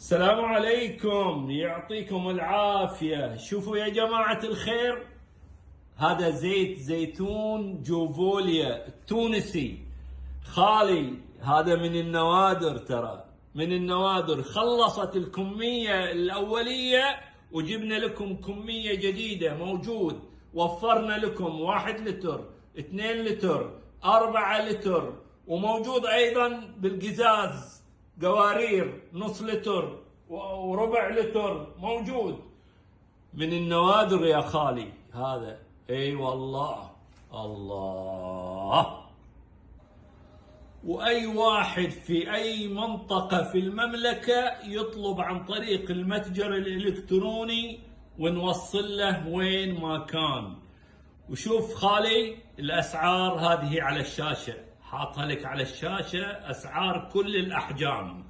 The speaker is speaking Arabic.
السلام عليكم، يعطيكم العافية. شوفوا يا جماعة الخير، هذا زيت زيتون جوفوليا التونسي خالي. هذا من النوادر، ترى من النوادر. خلصت الكمية الأولية وجبنا لكم كمية جديدة. موجود، وفرنا لكم 1 لتر، 2 لتر، 4 لتر، وموجود أيضا بالقزاز قوارير نص لتر وربع لتر. موجود من النوادر يا خالي هذا. اي والله. الله. واي واحد في اي منطقة في المملكة يطلب عن طريق المتجر الالكتروني ونوصل له وين ما كان. وشوف خالي الاسعار هذه على الشاشة، حاطها لك على الشاشة، اسعار كل الاحجام.